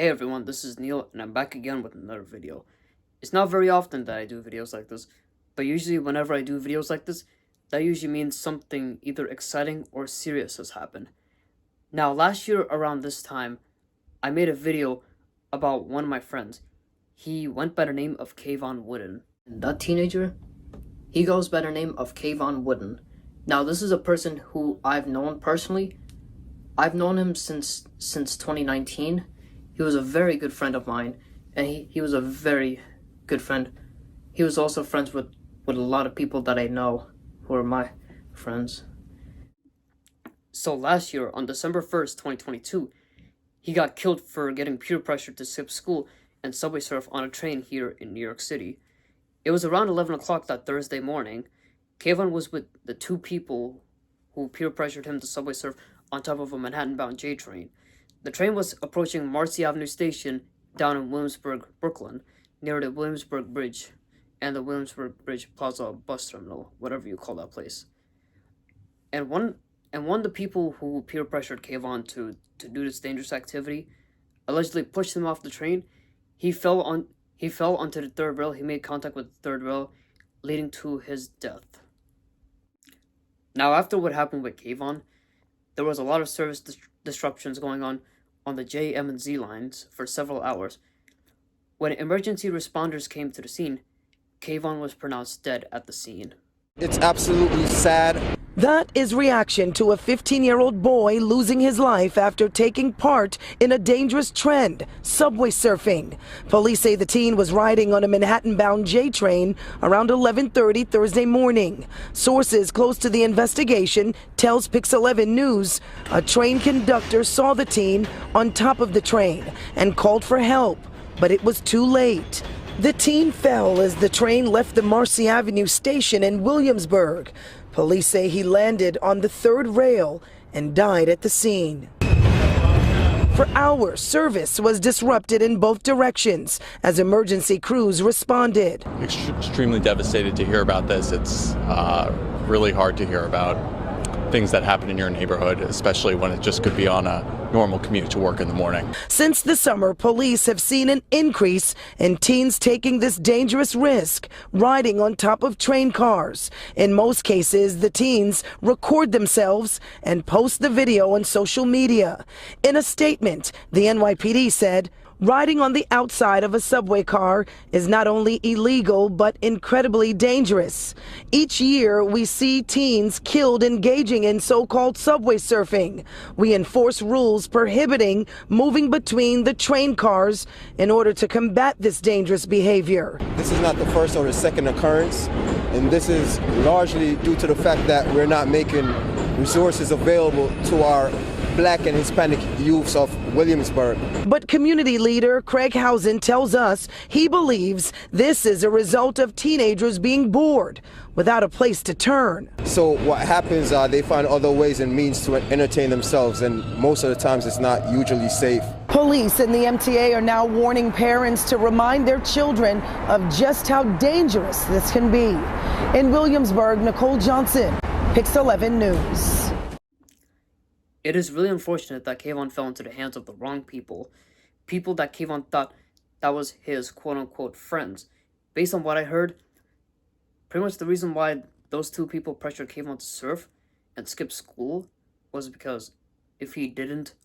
Hey everyone, this is Neil, and I'm back again with another video. It's not very often that I do videos like this, but usually whenever I do videos like this, that usually means something either exciting or serious has happened. Now, last year around this time, I made a video about one of my friends. He went by the name of Kavon Wooden. And that teenager, he goes by the name of Kavon Wooden. Now, this is a person who I've known personally. I've known him since 2019. He was a very good friend of mine, and he was a very good friend. He was also friends with a lot of people that I know who are my friends. So last year, on December 1st, 2022, he got killed for getting peer pressured to skip school and subway surf on a train here in New York City. It was around 11 o'clock that Thursday morning. Kavon was with the two people who peer pressured him to subway surf on top of a Manhattan-bound J train. The train was approaching Marcy Avenue Station down in Williamsburg, Brooklyn, near the Williamsburg Bridge and the Williamsburg Bridge Plaza bus terminal, whatever you call that place. And one of the people who peer pressured Kavon to do this dangerous activity allegedly pushed him off the train. He fell onto the third rail. He made contact with the third rail, leading to his death. Now, after what happened with Kavon, there was a lot of service disruptions going on the J, M, and Z lines for several hours. When emergency responders came to the scene, Kavon was pronounced dead at the scene. It's absolutely sad. That is reaction to a 15-year-old boy losing his life after taking part in a dangerous trend, subway surfing. Police say the teen was riding on a Manhattan-bound J train around 11:30 Thursday morning. Sources close to the investigation tells Pix 11 News a train conductor saw the teen on top of the train and called for help, but it was too late. The teen fell as the train left the Marcy Avenue station in Williamsburg. Police say he landed on the third rail and died at the scene. For hours, service was disrupted in both directions as emergency crews responded. Extremely devastated to hear about this. It's really hard to hear about things that happen in your neighborhood, especially when it just could be on a normal commute to work in the morning. Since the summer, police have seen an increase in teens taking this dangerous risk, riding on top of train cars. In most cases, the teens record themselves and post the video on social media. In a statement, the NYPD said, riding on the outside of a subway car is not only illegal, but incredibly dangerous. Each year, we see teens killed engaging in so-called subway surfing. We enforce rules prohibiting moving between the train cars in order to combat this dangerous behavior. This is not the first or the second occurrence, and this is largely due to the fact that we're not making resources available to our Black and Hispanic youths of Williamsburg. But community leader Craig Housen tells us he believes this is a result of teenagers being bored without a place to turn. So what happens, they find other ways and means to entertain themselves, and most of the times it's not usually safe. Police and the MTA are now warning parents to remind their children of just how dangerous this can be. In Williamsburg, Nicole Johnson, Pix 11 News. It is really unfortunate that Kavon fell into the hands of the wrong people that Kavon thought that was his quote-unquote friends. Based on what I heard, pretty much the reason why those two people pressured Kavon to surf and skip school was because if he didn't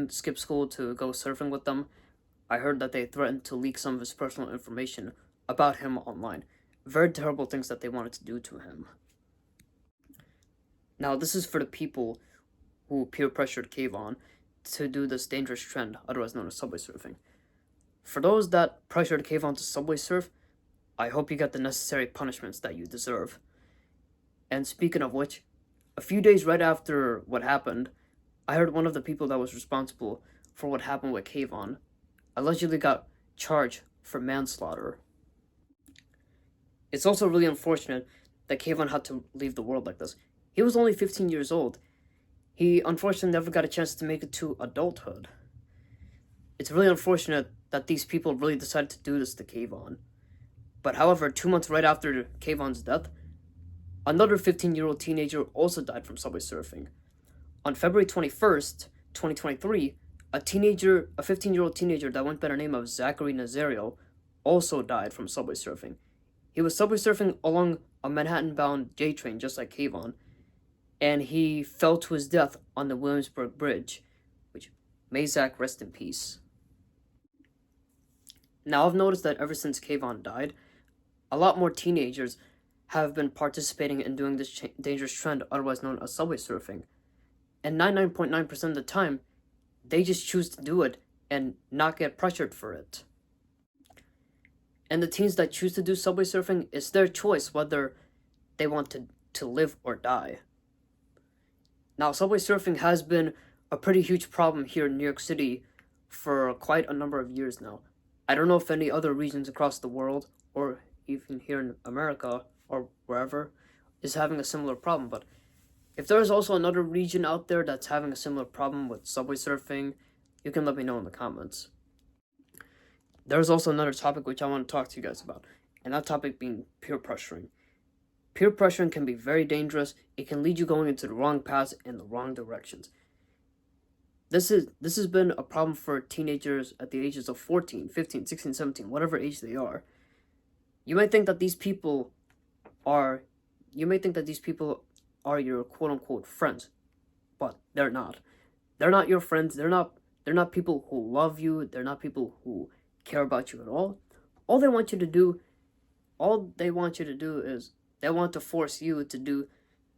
skip school to go surfing with them, I heard that they threatened to leak some of his personal information about him online. Very terrible things that they wanted to do to him. Now, this is for the people who peer pressured Kavon to do this dangerous trend, otherwise known as subway surfing. For those that pressured Kavon to subway surf, I hope you get the necessary punishments that you deserve. And speaking of which, a few days right after what happened, I heard one of the people that was responsible for what happened with Kavon allegedly got charged for manslaughter. It's also really unfortunate that Kavon had to leave the world like this. He was only 15 years old. He unfortunately never got a chance to make it to adulthood. It's really unfortunate that these people really decided to do this to Kavon. But however, 2 months right after Kavon's death, another 15-year-old teenager also died from subway surfing. On February 21st, 2023, a 15-year-old teenager that went by the name of Zachary Nazario also died from subway surfing. He was subway surfing along a Manhattan-bound J train, just like Kavon, and he fell to his death on the Williamsburg Bridge, which may Zach rest in peace. Now, I've noticed that ever since Kavon died, a lot more teenagers have been participating in doing this dangerous trend, otherwise known as subway surfing. And 99.9% of the time, they just choose to do it and not get pressured for it. And the teens that choose to do subway surfing, it's their choice whether they want to live or die. Now, subway surfing has been a pretty huge problem here in New York City for quite a number of years now. I don't know if any other regions across the world, or even here in America, or wherever, is having a similar problem, but if there is also another region out there that's having a similar problem with subway surfing, you can let me know in the comments. There's also another topic which I want to talk to you guys about, and that topic being peer pressuring. Peer pressuring can be very dangerous. It can lead you going into the wrong paths and the wrong directions. This has been a problem for teenagers at the ages of 14, 15, 16, 17, whatever age they are. You might think that these people are your quote-unquote friends, but they're not. They're not your friends. They're not people who love you. They're not people who care about you at all. All they want you to do is they want to force you to do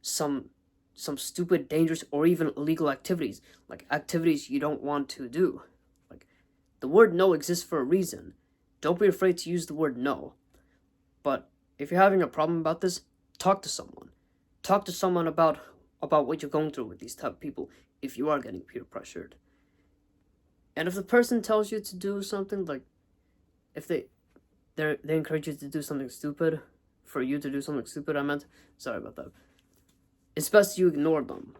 some stupid, dangerous, or even illegal activities, like activities you don't want to do. Like, the word no exists for a reason. Don't be afraid to use the word no. But if you're having a problem about this, talk to someone. Talk to someone about what you're going through with these type of people if you are getting peer pressured. And if the person tells you to do something, like if they encourage you to do something stupid, for you to do something stupid, sorry about that. It's best you ignore them.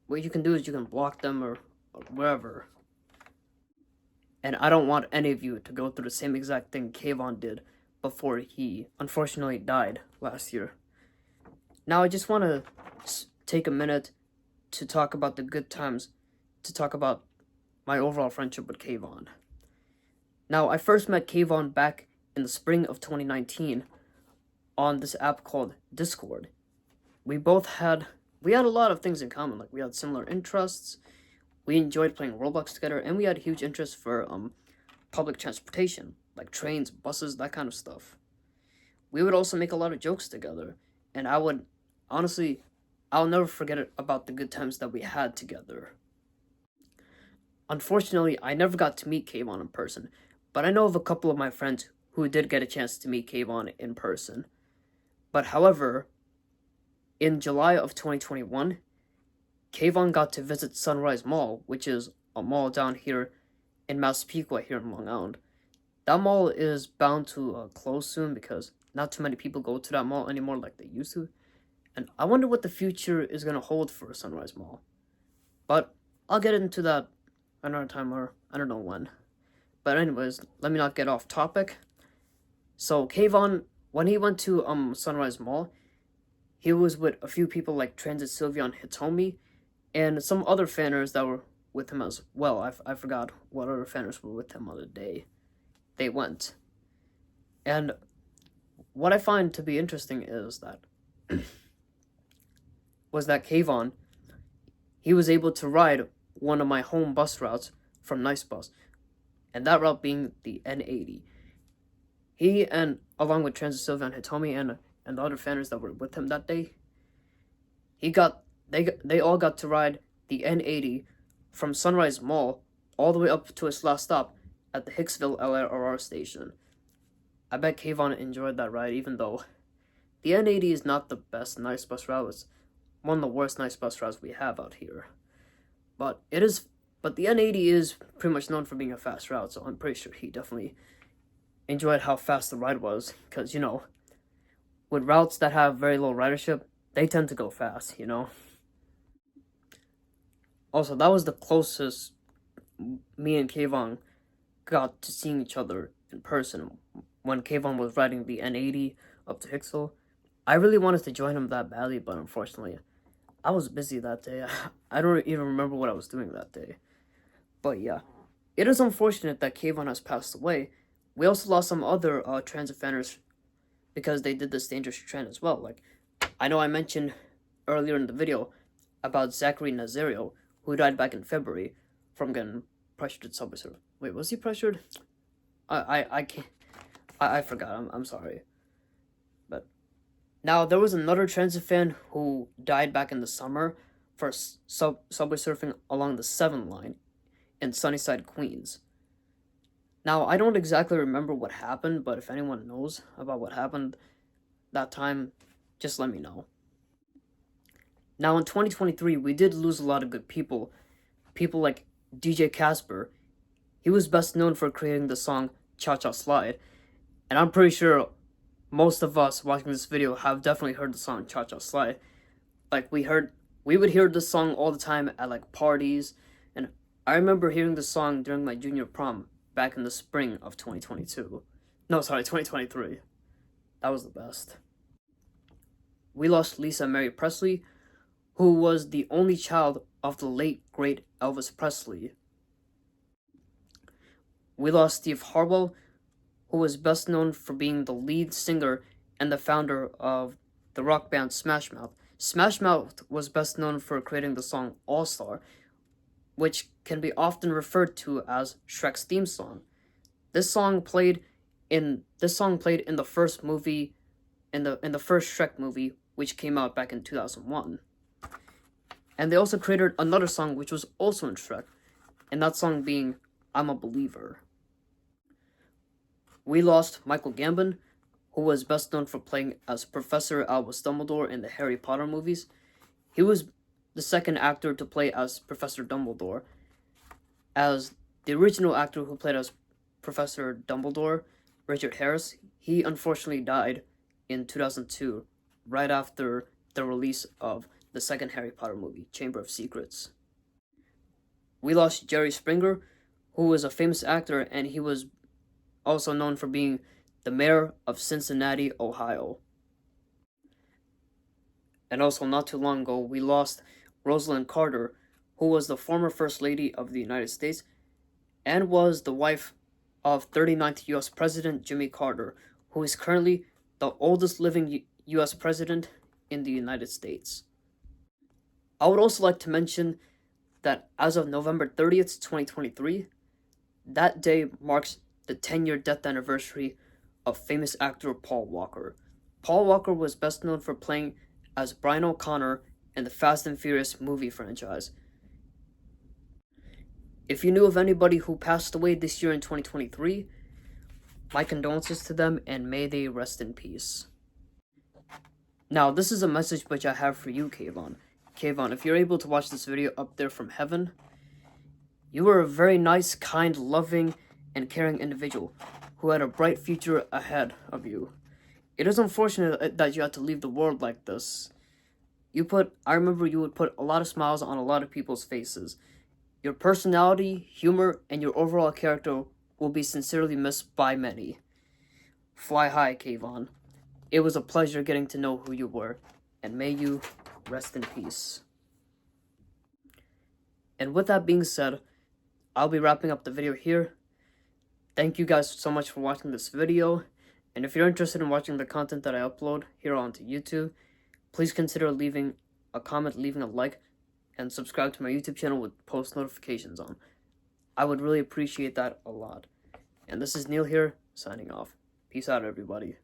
What you can do is you can block them or wherever. And I don't want any of you to go through the same exact thing Kavon did before he unfortunately died last year. Now, I just want to take a minute to talk about the good times, to talk about my overall friendship with Kavon. Now, I first met Kavon back in the spring of 2019 on this app called Discord. We had a lot of things in common, like we had similar interests, we enjoyed playing Roblox together, and we had a huge interest for public transportation, like trains, buses, that kind of stuff. We would also make a lot of jokes together, and I'll never forget about the good times that we had together. Unfortunately, I never got to meet Kavon in person, but I know of a couple of my friends who did get a chance to meet Kavon in person. But however, in July of 2021, Kavon got to visit Sunrise Mall, which is a mall down here in Massapequa here in Long Island. That mall is bound to close soon because not too many people go to that mall anymore like they used to. And I wonder what the future is going to hold for Sunrise Mall. But I'll get into that another time, or I don't know when. But anyways, let me not get off topic. So Kavon, when he went to Sunrise Mall, he was with a few people like Transit Sylvia and Hitomi, and some other fanners that were with him as well. I forgot what other fanners were with him on the day they went. And what I find to be interesting is that Kavon, he was able to ride one of my home bus routes from Nice Bus, and that route being the N80. He, and along with Transit Sylvia and Hitomi and the other fanners that were with him that day, they all got to ride the N80 from Sunrise Mall all the way up to its last stop at the Hicksville LRR station. I bet Kavon enjoyed that ride, even though the N80 is not the best Nice Bus route. It's one of the worst Nice Bus routes we have out here. But the N80 is pretty much known for being a fast route, so I'm pretty sure he definitely enjoyed how fast the ride was, because, you know, with routes that have very low ridership, they tend to go fast, you know. Also, that was the closest me and Kavon got to seeing each other in person, when Kavon was riding the N80 up to Hicksville. I really wanted to join him that badly, but unfortunately, I was busy that day. I don't even remember what I was doing that day. But yeah, it is unfortunate that Kavon has passed away. We also lost some other transit fanners because they did this dangerous trend as well. Like, I know I mentioned earlier in the video about Zachary Nazario, who died back in February from getting pressured at subway surf. Wait, was he pressured? I can't. I forgot. I'm sorry. But now there was another transit fan who died back in the summer for subway surfing along the 7 line in Sunnyside, Queens. Now, I don't exactly remember what happened, but if anyone knows about what happened that time, just let me know. Now, in 2023, we did lose a lot of good people. People like DJ Casper. He was best known for creating the song Cha Cha Slide. And I'm pretty sure most of us watching this video have definitely heard the song Cha Cha Slide. Like, we would hear this song all the time at like parties. And I remember hearing this song during my junior prom back in the spring of 2022. No, sorry, 2023. That was the best. We lost Lisa Mary Presley, who was the only child of the late, great Elvis Presley. We lost Steve Harwell, who was best known for being the lead singer and the founder of the rock band Smash Mouth. Smash Mouth was best known for creating the song All Star, which can be often referred to as Shrek's theme song. This song played in the first movie, in the first Shrek movie, which came out back in 2001. And they also created another song which was also in Shrek, and that song being I'm a Believer. We lost Michael Gambon, who was best known for playing as Professor Albus Dumbledore in the Harry Potter movies. He was the second actor to play as Professor Dumbledore, as the original actor who played as Professor Dumbledore, Richard Harris. He unfortunately died in 2002, right after the release of the second Harry Potter movie, Chamber of Secrets. We lost Jerry Springer, who was a famous actor, and he was also known for being the mayor of Cincinnati, Ohio. And also, not too long ago, we lost Rosalind Carter, who was the former First Lady of the United States and was the wife of 39th U.S. President Jimmy Carter, who is currently the oldest living U.S. President in the United States. I would also like to mention that as of November 30th, 2023, that day marks the 10-year death anniversary of famous actor Paul Walker. Paul Walker was best known for playing as Brian O'Connor in the Fast and Furious movie franchise. If you knew of anybody who passed away this year in 2023, my condolences to them and may they rest in peace. Now, this is a message which I have for you, Kavon. Kavon, if you're able to watch this video up there from heaven, you are a very nice, kind, loving, and caring individual who had a bright future ahead of you. It is unfortunate that you had to leave the world like this. I remember you would put a lot of smiles on a lot of people's faces. Your personality, humor, and your overall character will be sincerely missed by many. Fly high, Kavon. It was a pleasure getting to know who you were, and may you rest in peace. And with that being said, I'll be wrapping up the video here. Thank you guys so much for watching this video, and if you're interested in watching the content that I upload here onto YouTube, please consider leaving a comment, leaving a like, and subscribe to my YouTube channel with post notifications on. I would really appreciate that a lot. And this is Neil here, signing off. Peace out, everybody.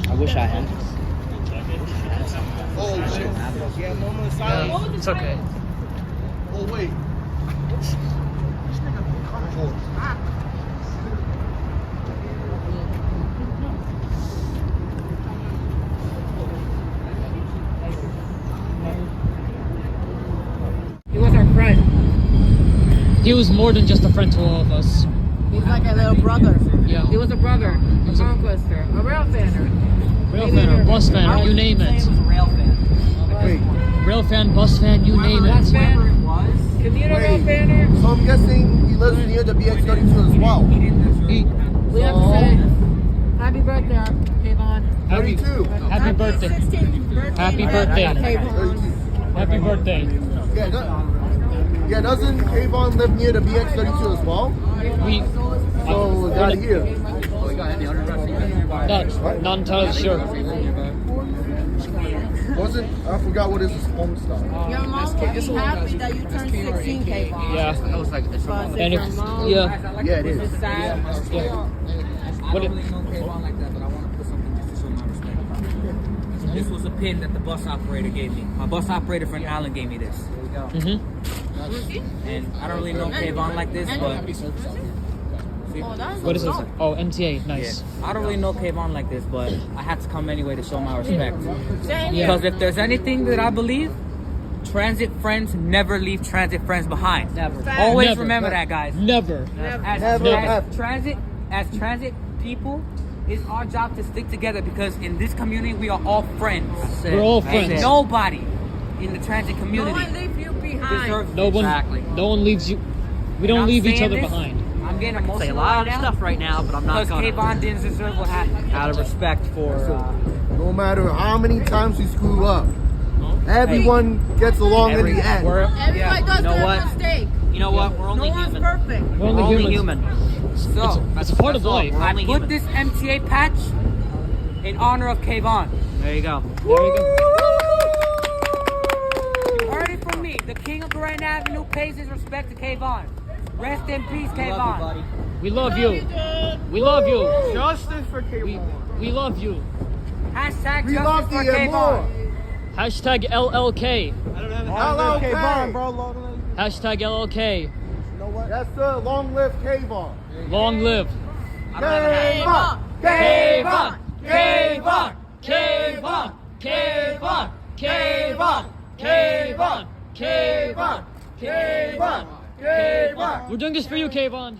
I wish I had. Oh shit. Yeah, moment of silence. It's okay. Oh wait. This nigga come for. He was more than just a friend to all of us. He's like a little brother. Yeah. He was a brother, a conquester, a rail fanner. Rail fan, bus fan, you name it. Rail fan. Wait, Rail fan, bus fan, you name Bus it. fan. Whatever it was. Commuter rail fanner. so I'm guessing he lives near the BX32 as well. He, We have to say happy birthday, Kavon. happy, 32. happy birthday. 16th birthday. Happy birthday. Kavon. Happy birthday. Yeah, doesn't Kavon live near the BX32 as well? We, So got here. not entirely sure. Wasn't I forgot what his home style. Your mom will be happy that you turned 16, Kavon. Yeah. But And your if, mom yeah, Yeah, it is is. sad. yeah. I don't really know Kavon like that, but I want to put something just to show my respect. This was a pin that the bus operator gave me. My bus operator friend Alan gave me this. There we go. Mm-hmm. And I don't really know Kavon like this, but Oh, that's What is this? Oh, MTA, nice. yeah, I don't really know Kavon like this, but I had to come anyway to show my respect. Same Yeah. Because if there's anything that I believe, transit friends never leave transit friends behind. Never. Always Never. remember that, guys. Never. As transit people, it's our job to stick together because in this community we are all friends. We're all And friends. nobody in the transit No community one leave you behind. deserves No one, exactly. no one leaves you. We And don't I'm leave each saying other this, behind. I'm getting emotional Say a lot right of now stuff right now, but I'm not because gonna. Kavon didn't deserve what happened. Out of respect for. No matter how many times we screw up, everyone gets along in the end. Everybody does You know their what? mistake. You know what? We're No only one's human. perfect. We're We're only only humans. human. So It's a part of That's all. life. We're I only put human. this MTA patch in honor of Kavon. There you go. There we go. You heard it from me. The king of Grand Avenue pays his respect to Kavon. Rest in peace, Kavon. We love you. We love you. Justice for Kavon. We love you. Hashtag We love justice for you more. Kavon. Hashtag LLK. Hello, Kavon, bro. Hashtag LLK. You know what? Yes, sir. Long live Kavon. Long live. Kavon. Kavon! Kavon! Kavon! Kavon! Kavon! Kavon! Kavon! Kavon! Kavon! We're doing this for you, Kavon.